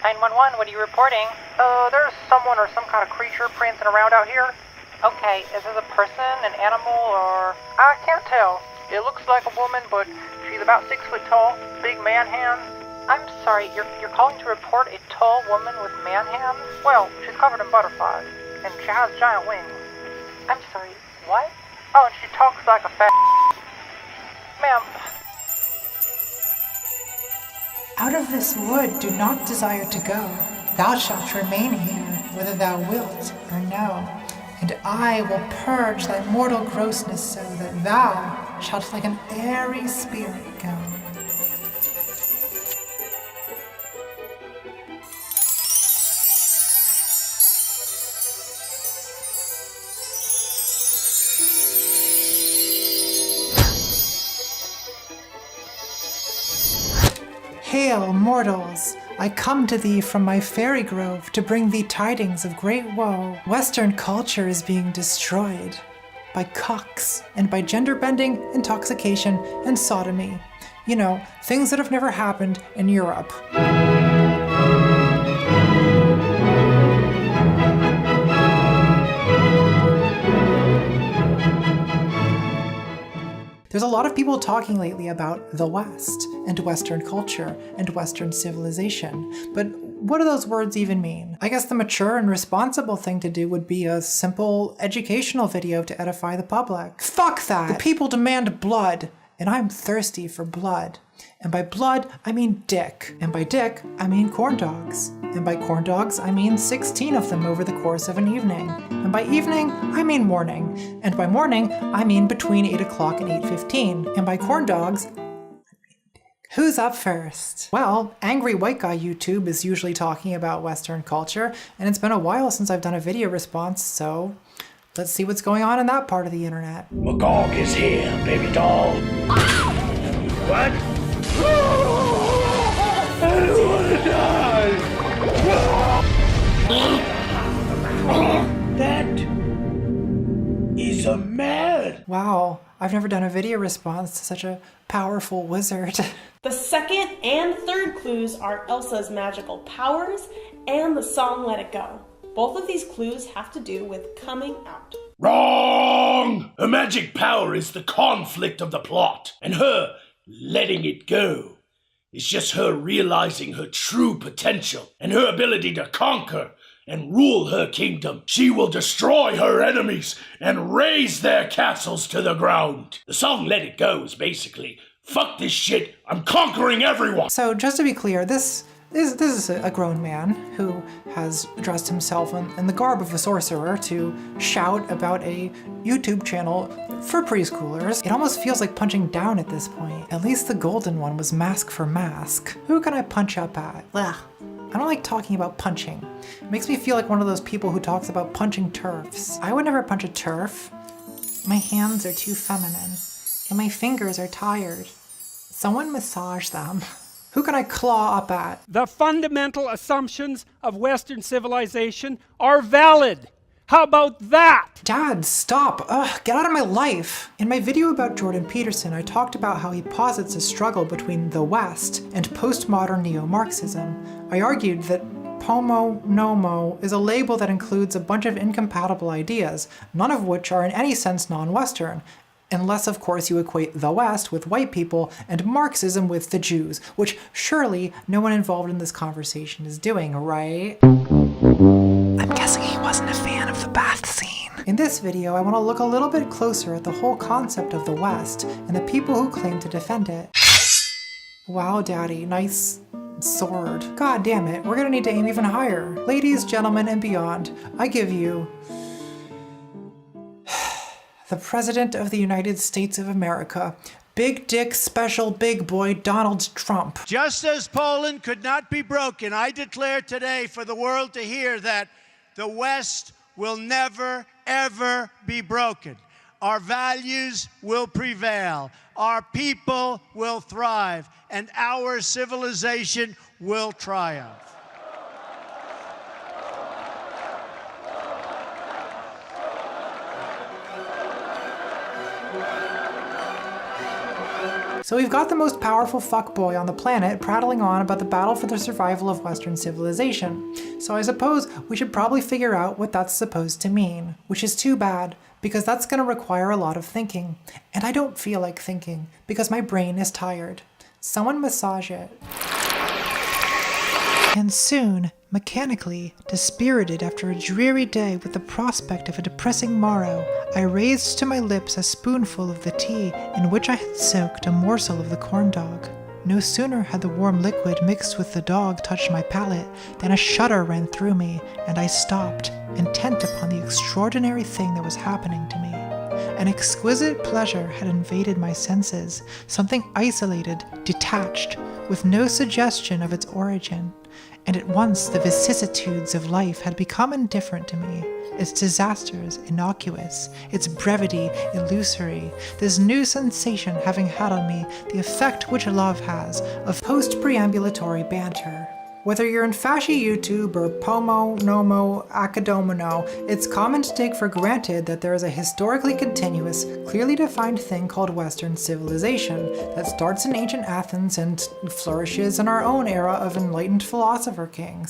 911, what are you reporting? There's someone or some kind of creature prancing around out here. Okay, is this a person, an animal, or... I can't tell. It looks like a woman, but she's about 6 foot tall, big man hands. I'm sorry, you're calling to report a tall woman with man hands? Well, she's covered in butterflies, and she has giant wings. I'm sorry, what? Oh, and she talks like a fat... Ma'am... Out of this wood do not desire to go. Thou shalt remain here, whether thou wilt or no. And I will purge thy mortal grossness so that thou shalt like an airy spirit go. Hail, mortals! I come to thee from my fairy grove to bring thee tidings of great woe. Western culture is being destroyed by cocks and by gender-bending, intoxication, and sodomy. You know, things that have never happened in Europe. There's a lot of people talking lately about the West and Western culture and Western civilization, but what do those words even mean? I guess the mature and responsible thing to do would be a simple educational video to edify the public. Fuck that! The people demand blood, and I'm thirsty for blood. And by blood, I mean dick. And by dick, I mean corn dogs. And by corn dogs, I mean 16 of them over the course of an evening. And by evening, I mean morning. And by morning, I mean between 8 o'clock and 8:15. And by corn dogs, I mean dick. Who's up first? Well, Angry White Guy YouTube is usually talking about Western culture, and it's been a while since I've done a video response, so let's see what's going on in that part of the internet. Magog is here, baby doll. What? I don't want to die! That is a man! Wow, I've never done a video response to such a powerful wizard. The second and third clues are Elsa's magical powers and the song Let It Go. Both of these clues have to do with coming out. Wrong! Her magic power is the conflict of the plot, and her letting it go is just her realizing her true potential and her ability to conquer and rule her kingdom. She will destroy her enemies and raise their castles to the ground. The song Let It Go is basically, fuck this shit, I'm conquering everyone. So just to be clear, this is a grown man who has dressed himself in the garb of a sorcerer to shout about a YouTube channel for preschoolers. It almost feels like punching down at this point. At least the golden one was mask for mask. Who can I punch up at? Ugh. I don't like talking about punching. It makes me feel like one of those people who talks about punching turfs. I would never punch a turf. My hands are too feminine, and my fingers are tired. Someone massage them. Who can I claw up at? The fundamental assumptions of Western civilization are valid. How about that? Dad, stop. Ugh, get out of my life. In my video about Jordan Peterson, I talked about how he posits a struggle between the West and postmodern neo-Marxism. I argued that Pomo Nomo is a label that includes a bunch of incompatible ideas, none of which are in any sense non-Western. Unless, of course, you equate the West with white people and Marxism with the Jews, which surely no one involved in this conversation is doing, right? I'm guessing he wasn't a fan of the bath scene. In this video, I want to look a little bit closer at the whole concept of the West and the people who claim to defend it. Wow, Daddy, nice sword. God damn it, we're gonna need to aim even higher. Ladies, gentlemen, and beyond, I give you the President of the United States of America, Big Dick Special Big Boy Donald Trump. Just as Poland could not be broken, I declare today for the world to hear that the West will never, ever be broken. Our values will prevail, our people will thrive, and our civilization will triumph. So we've got the most powerful fuckboy on the planet prattling on about the battle for the survival of Western civilization. So I suppose we should probably figure out what that's supposed to mean, which is too bad, because that's going to require a lot of thinking. And I don't feel like thinking, because my brain is tired. Someone massage it. And soon, mechanically, dispirited after a dreary day with the prospect of a depressing morrow, I raised to my lips a spoonful of the tea in which I had soaked a morsel of the corn dog. No sooner had the warm liquid mixed with the dog touched my palate than a shudder ran through me, and I stopped, intent upon the extraordinary thing that was happening to me. An exquisite pleasure had invaded my senses, something isolated, detached, with no suggestion of its origin. And at once the vicissitudes of life had become indifferent to me, its disasters innocuous, its brevity illusory, this new sensation having had on me the effect which love has of post-preambulatory banter. Whether you're in fashy YouTube or Pomo, Nomo, Akadomino, it's common to take for granted that there is a historically continuous, clearly defined thing called Western civilization that starts in ancient Athens and flourishes in our own era of enlightened philosopher kings.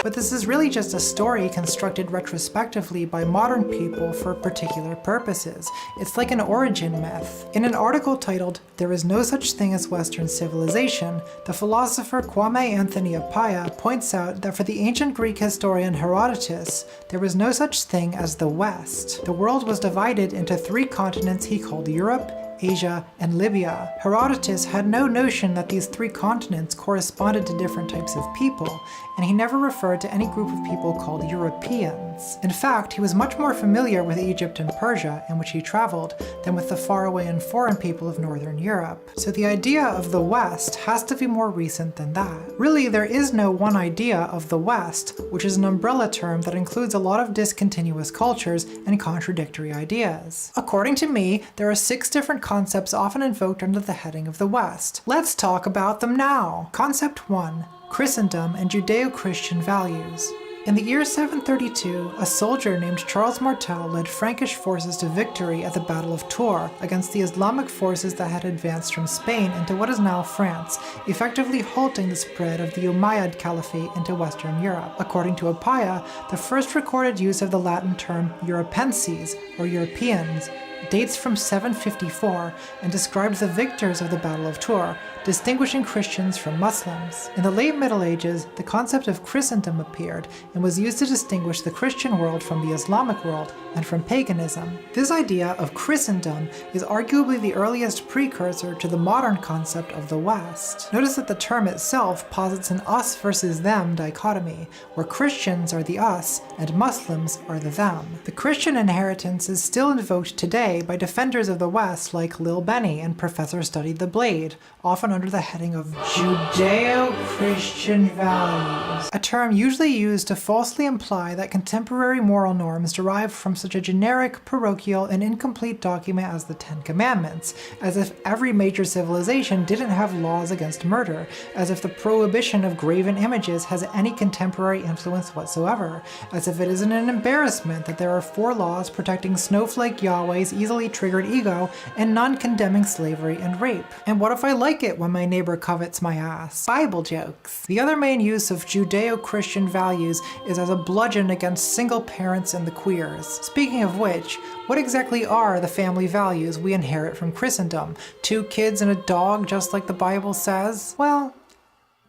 But this is really just a story constructed retrospectively by modern people for particular purposes. It's like an origin myth. In an article titled, "There is no such thing as Western civilization," the philosopher Kwame Anthony Appiah points out that for the ancient Greek historian Herodotus, there was no such thing as the West. The world was divided into 3 continents he called Europe, Asia, and Libya. Herodotus had no notion that these 3 continents corresponded to different types of people, and he never referred to any group of people called Europeans. In fact, he was much more familiar with Egypt and Persia, in which he traveled, than with the faraway and foreign people of Northern Europe. So the idea of the West has to be more recent than that. Really, there is no one idea of the West, which is an umbrella term that includes a lot of discontinuous cultures and contradictory ideas. According to me, there are 6 different concepts often invoked under the heading of the West. Let's talk about them now. Concept 1. Christendom and Judeo-Christian values. In the year 732, a soldier named Charles Martel led Frankish forces to victory at the Battle of Tours against the Islamic forces that had advanced from Spain into what is now France, effectively halting the spread of the Umayyad Caliphate into Western Europe. According to Appiah, the first recorded use of the Latin term Europenses, or Europeans, dates from 754 and describes the victors of the Battle of Tours, distinguishing Christians from Muslims. In the late Middle Ages, the concept of Christendom appeared and was used to distinguish the Christian world from the Islamic world and from paganism. This idea of Christendom is arguably the earliest precursor to the modern concept of the West. Notice that the term itself posits an us versus them dichotomy, where Christians are the us and Muslims are the them. The Christian inheritance is still invoked today by defenders of the West like Lil Benny and Professor Studied the Blade, often under the heading of Judeo-Christian values, a term usually used to falsely imply that contemporary moral norms derive from such a generic, parochial, and incomplete document as the 10 Commandments, as if every major civilization didn't have laws against murder, as if the prohibition of graven images has any contemporary influence whatsoever, as if it isn't an embarrassment that there are 4 laws protecting snowflake Yahweh's easily triggered ego and none condemning slavery and rape. And what if I like it when my neighbor covets my ass? Bible jokes. The other main use of Judeo-Christian values is as a bludgeon against single parents and the queers. Speaking of which, what exactly are the family values we inherit from Christendom? 2 kids and a dog, just like the Bible says? Well,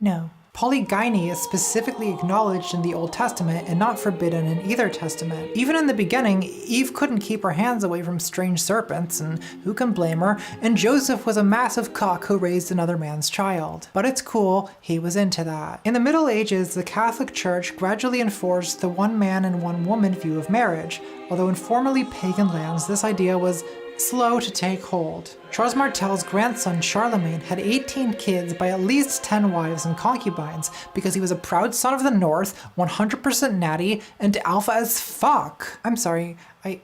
no. Polygyny is specifically acknowledged in the Old Testament and not forbidden in either testament. Even in the beginning, Eve couldn't keep her hands away from strange serpents, and who can blame her? And Joseph was a massive cock who raised another man's child. But it's cool, he was into that. In the Middle Ages, the Catholic Church gradually enforced the one man and one woman view of marriage, although in formerly pagan lands this idea was slow to take hold. Charles Martel's grandson Charlemagne had 18 kids by at least 10 wives and concubines because he was a proud son of the North, 100% natty, and alpha as fuck. I'm sorry, I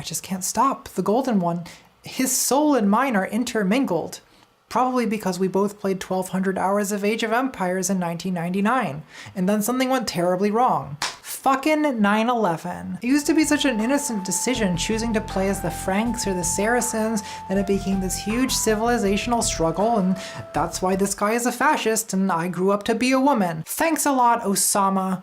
just can't stop. The golden one, his soul and mine are intermingled. Probably because we both played 1,200 hours of Age of Empires in 1999, and then something went terribly wrong. fucking 9/11. It used to be such an innocent decision choosing to play as the Franks or the Saracens, then it became this huge civilizational struggle, and that's why this guy is a fascist and I grew up to be a woman. Thanks a lot, Osama.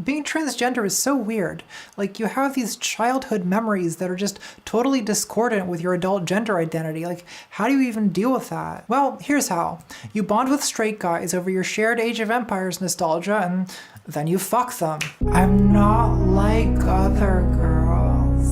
Being transgender is so weird. Like, you have these childhood memories that are just totally discordant with your adult gender identity. Like, how do you even deal with that? Well, here's how. You bond with straight guys over your shared Age of Empires nostalgia, and then you fuck them. I'm not like other girls.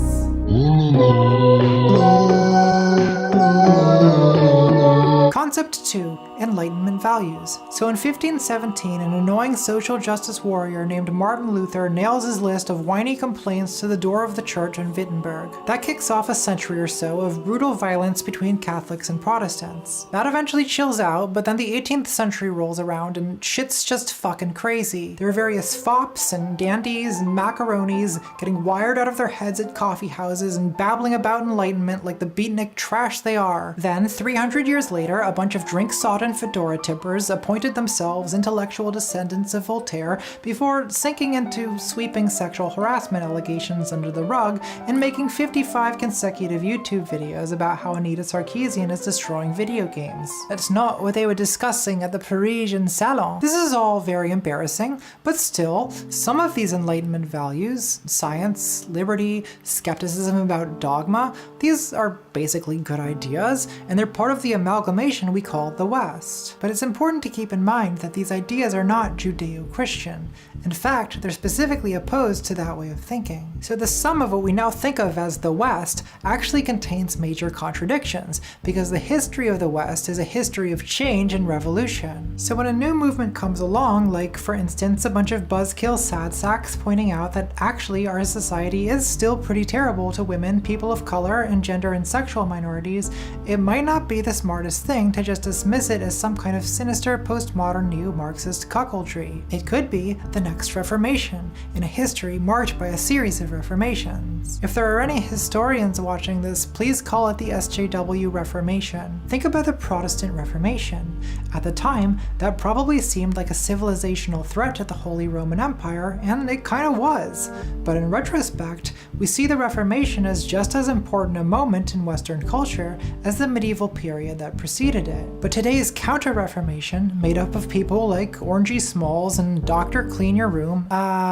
Concept 2. Enlightenment values. So in 1517, an annoying social justice warrior named Martin Luther nails his list of whiny complaints to the door of the church in Wittenberg. That kicks off a century or so of brutal violence between Catholics and Protestants. That eventually chills out, but then the 18th century rolls around and shit's just fucking crazy. There are various fops and dandies and macaronis getting wired out of their heads at coffee houses and babbling about enlightenment like the beatnik trash they are. Then, 300 years later, a bunch of drink-sodden fedora tippers appointed themselves intellectual descendants of Voltaire before sinking into sweeping sexual harassment allegations under the rug and making 55 consecutive YouTube videos about how Anita Sarkeesian is destroying video games. That's not what they were discussing at the Parisian Salon. This is all very embarrassing, but still, some of these Enlightenment values, science, liberty, skepticism about dogma, these are basically good ideas, and they're part of the amalgamation we call the West. But it's important to keep in mind that these ideas are not Judeo-Christian. In fact, they're specifically opposed to that way of thinking. So the sum of what we now think of as the West actually contains major contradictions, because the history of the West is a history of change and revolution. So when a new movement comes along, like for instance a bunch of buzzkill sad sacks pointing out that actually our society is still pretty terrible to women, people of color, and gender and sexual minorities, it might not be the smartest thing to just dismiss it as some kind of sinister postmodern neo-Marxist cuckoldry. It could be the next Reformation, in a history marked by a series of reformations. If there are any historians watching this, please call it the SJW Reformation. Think about the Protestant Reformation. At the time, that probably seemed like a civilizational threat to the Holy Roman Empire, and it kind of was. But in retrospect, we see the Reformation as just as important a moment in Western culture as the medieval period that preceded it. But today's Counter-Reformation, made up of people like Orangey Smalls and Dr. Clean Your Room,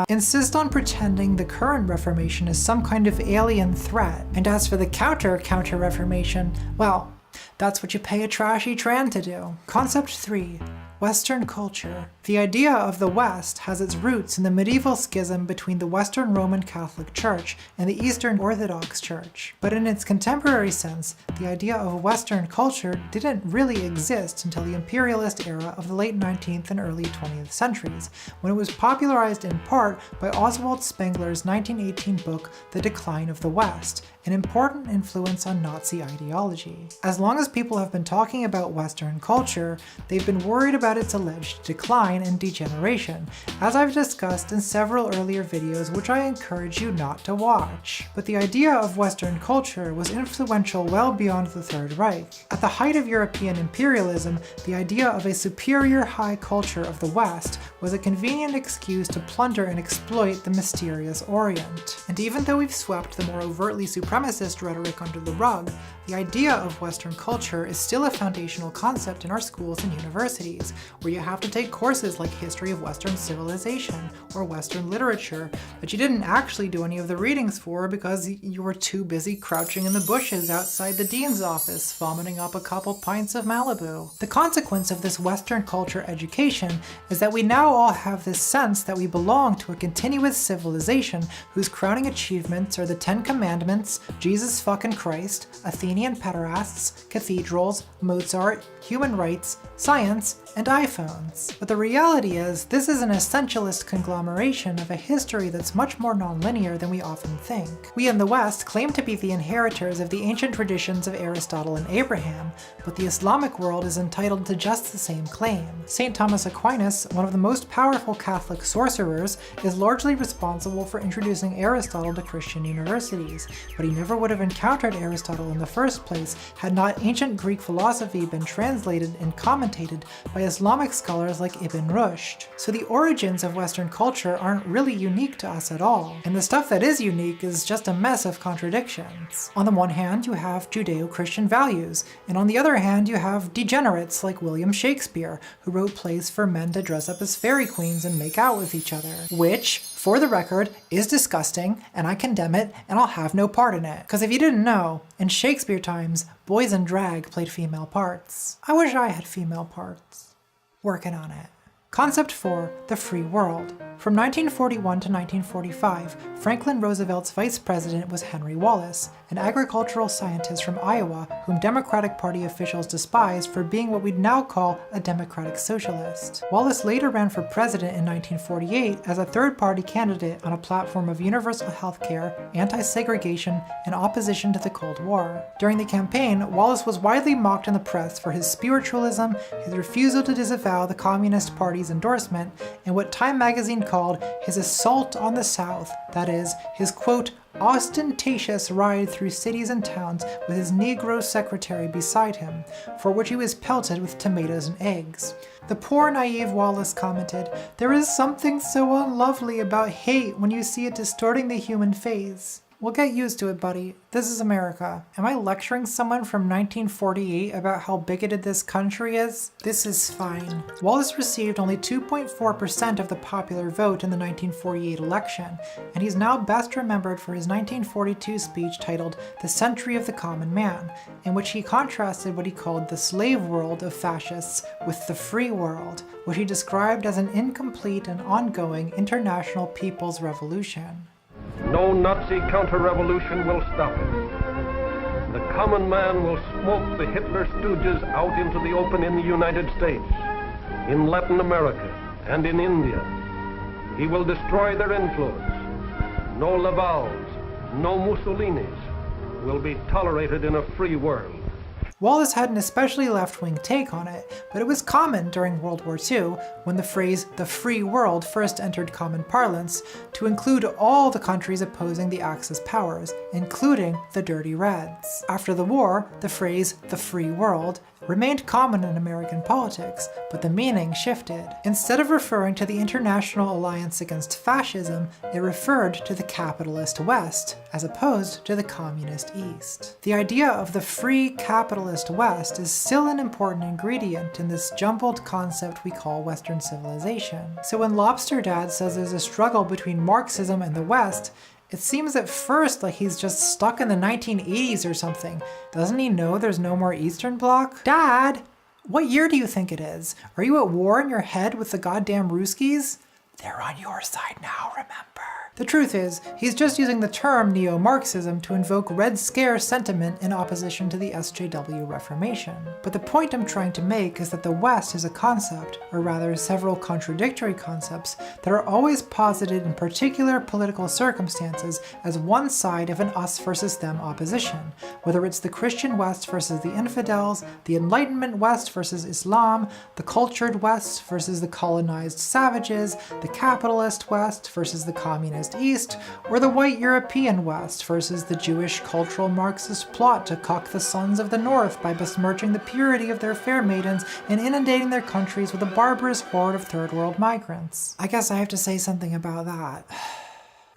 insist on pretending the current Reformation is some kind of alien threat. And as for the Counter-Reformation, well, that's what you pay a trashy tran to do. Concept 3. Western culture. The idea of the West has its roots in the medieval schism between the Western Roman Catholic Church and the Eastern Orthodox Church. But in its contemporary sense, the idea of Western culture didn't really exist until the imperialist era of the late 19th and early 20th centuries, when it was popularized in part by Oswald Spengler's 1918 book, The Decline of the West, an important influence on Nazi ideology. As long as people have been talking about Western culture, they've been worried about its alleged decline and degeneration, as I've discussed in several earlier videos which I encourage you not to watch. But the idea of Western culture was influential well beyond the Third Reich. At the height of European imperialism, the idea of a superior high culture of the West was a convenient excuse to plunder and exploit the mysterious Orient. And even though we've swept the more overtly supremacist rhetoric under the rug, the idea of Western culture is still a foundational concept in our schools and universities, where you have to take courses like History of Western Civilization or Western Literature that you didn't actually do any of the readings for because you were too busy crouching in the bushes outside the dean's office, vomiting up a couple pints of Malibu. The consequence of this Western culture education is that we now all have this sense that we belong to a continuous civilization whose crowning achievements are the 10 Commandments, Jesus fucking Christ, Athenian pederasts, cathedrals, Mozart, human rights, science, and iPhones. But the reality is, this is an essentialist conglomeration of a history that's much more nonlinear than we often think. We in the West claim to be the inheritors of the ancient traditions of Aristotle and Abraham, but the Islamic world is entitled to just the same claim. St. Thomas Aquinas, one of the most powerful Catholic sorcerers, is largely responsible for introducing Aristotle to Christian universities, but he never would have encountered Aristotle in the first place had not ancient Greek philosophy been translated and commentated by Islamic scholars like Ibn Rushd. So the origins of Western culture aren't really unique to us at all, and the stuff that is unique is just a mess of contradictions. On the one hand, you have Judeo-Christian values, and on the other hand, you have degenerates like William Shakespeare, who wrote plays for men to dress up as fairy queens and make out with each other, which, for the record, is disgusting, and I condemn it, and I'll have no part in it. Because if you didn't know, in Shakespeare times, boys in drag played female parts. I wish I had female parts. Working on it. Concept 4, the free world. From 1941 to 1945, Franklin Roosevelt's vice president was Henry Wallace, an agricultural scientist from Iowa whom Democratic Party officials despised for being what we'd now call a democratic socialist. Wallace later ran for president in 1948 as a third-party candidate on a platform of universal health care, anti-segregation, and opposition to the Cold War. During the campaign, Wallace was widely mocked in the press for his spiritualism, his refusal to disavow the Communist Party's endorsement, and what Time magazine called his assault on the South, that is, his quote, ostentatious ride through cities and towns with his Negro secretary beside him, for which he was pelted with tomatoes and eggs. The poor naive Wallace commented, "There is something so unlovely about hate when you see it distorting the human face." Well, get used to it, buddy. This is America. Am I lecturing someone from 1948 about how bigoted this country is? This is fine. Wallace received only 2.4% of the popular vote in the 1948 election, and he's now best remembered for his 1942 speech titled The Century of the Common Man, in which he contrasted what he called the slave world of fascists with the free world, which he described as an incomplete and ongoing international people's revolution. No Nazi counter-revolution will stop it. The common man will smoke the Hitler stooges out into the open in the United States, in Latin America, and in India. He will destroy their influence. No Lavals, no Mussolinis will be tolerated in a free world. Wallace had an especially left-wing take on it, but it was common during World War II, when the phrase the free world first entered common parlance, to include all the countries opposing the Axis powers, including the Dirty Reds. After the war, the phrase the free world remained common in American politics, but the meaning shifted. Instead of referring to the International Alliance Against Fascism, it referred to the capitalist West, as opposed to the communist East. The idea of the free capitalist West is still an important ingredient in this jumbled concept we call Western civilization. So when Lobster Dad says there's a struggle between Marxism and the West, it seems at first like he's just stuck in the 1980s or something. Doesn't he know there's no more Eastern Bloc? Dad, what year do you think it is? Are you at war in your head with the goddamn Ruskies? They're on your side now, remember? The truth is, he's just using the term neo-Marxism to invoke Red Scare sentiment in opposition to the SJW Reformation. But the point I'm trying to make is that the West is a concept, or rather several contradictory concepts, that are always posited in particular political circumstances as one side of an us versus them opposition, whether it's the Christian West versus the infidels, the Enlightenment West versus Islam, the cultured West versus the colonized savages, the capitalist West versus the communist East, or the white European West versus the Jewish cultural Marxist plot to cuck the sons of the North by besmirching the purity of their fair maidens and inundating their countries with a barbarous horde of third world migrants. I guess I have to say something about that.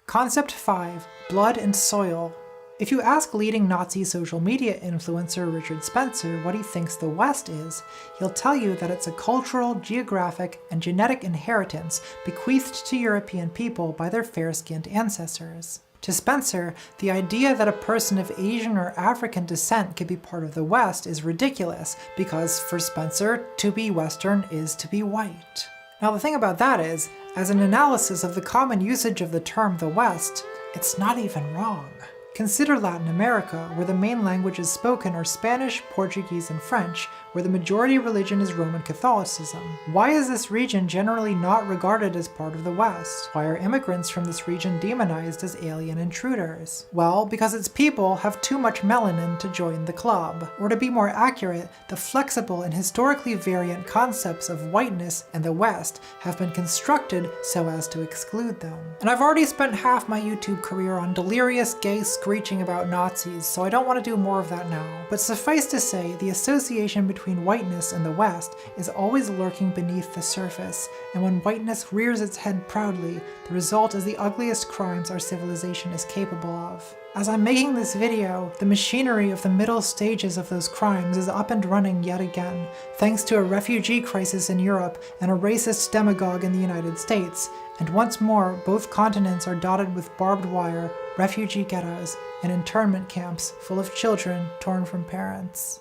Concept 5, blood and soil. If you ask leading Nazi social media influencer Richard Spencer what he thinks the West is, he'll tell you that it's a cultural, geographic, and genetic inheritance bequeathed to European people by their fair-skinned ancestors. To Spencer, the idea that a person of Asian or African descent could be part of the West is ridiculous, because for Spencer, to be Western is to be white. Now the thing about that is, as an analysis of the common usage of the term the West, it's not even wrong. Consider Latin America, where the main languages spoken are Spanish, Portuguese, and French, where the majority religion is Roman Catholicism. Why is this region generally not regarded as part of the West? Why are immigrants from this region demonized as alien intruders? Well, because its people have too much melanin to join the club. Or to be more accurate, the flexible and historically variant concepts of whiteness and the West have been constructed so as to exclude them. And I've already spent half my YouTube career on delirious gay screaming preaching about Nazis, so I don't want to do more of that now. But suffice to say, the association between whiteness and the West is always lurking beneath the surface, and when whiteness rears its head proudly, the result is the ugliest crimes our civilization is capable of. As I'm making this video, the machinery of the middle stages of those crimes is up and running yet again, thanks to a refugee crisis in Europe and a racist demagogue in the United States, and once more, both continents are dotted with barbed wire, refugee ghettos, and internment camps full of children torn from parents.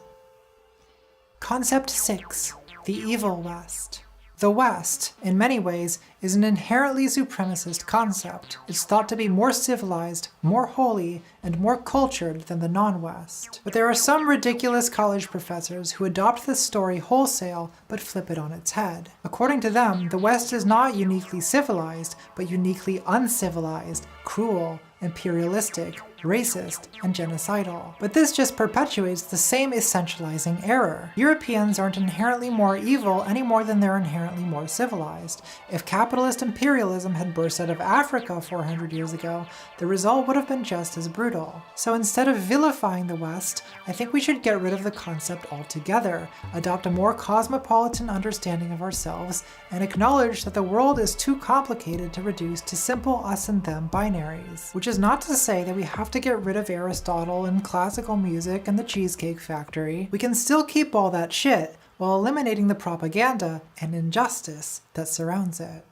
Concept 6. The Evil West. The West, in many ways, is an inherently supremacist concept. It's thought to be more civilized, more holy, and more cultured than the non-West. But there are some ridiculous college professors who adopt this story wholesale but flip it on its head. According to them, the West is not uniquely civilized, but uniquely uncivilized, cruel, imperialistic, racist, and genocidal. But this just perpetuates the same essentializing error. Europeans aren't inherently more evil any more than they're inherently more civilized. If capitalist imperialism had burst out of Africa 400 years ago, the result would have been just as brutal. So instead of vilifying the West, I think we should get rid of the concept altogether, adopt a more cosmopolitan understanding of ourselves, and acknowledge that the world is too complicated to reduce to simple us and them binaries. Which is not to say that we have to get rid of Aristotle and classical music and the Cheesecake Factory. We can still keep all that shit while eliminating the propaganda and injustice that surrounds it.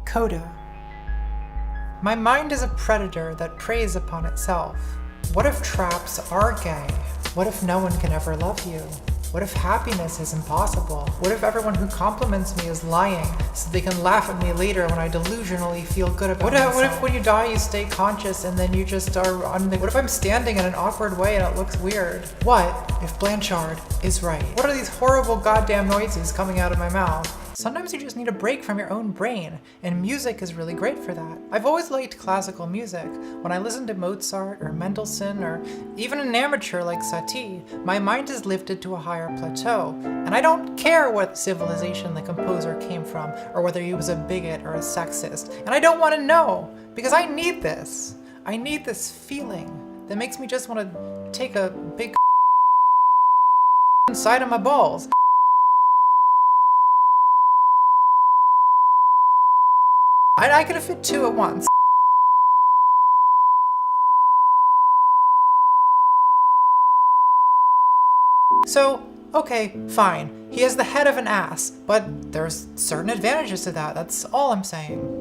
Coda. My mind is a predator that preys upon itself. What if traps are gay? What if no one can ever love you? What if happiness is impossible? What if everyone who compliments me is lying so they can laugh at me later when I delusionally feel good about myself? What if when you die you stay conscious and then you just are what if I'm standing in an awkward way and it looks weird? What if Blanchard is right? What are these horrible goddamn noises coming out of my mouth? Sometimes you just need a break from your own brain, and music is really great for that. I've always liked classical music. When I listen to Mozart or Mendelssohn or even an amateur like Satie, my mind is lifted to a higher plateau, and I don't care what civilization the composer came from or whether he was a bigot or a sexist, and I don't want to know, because I need this. I need this feeling that makes me just want to take a big inside of my balls. I could have fit two at once. So, okay, fine. He has the head of an ass, but there's certain advantages to that, that's all I'm saying.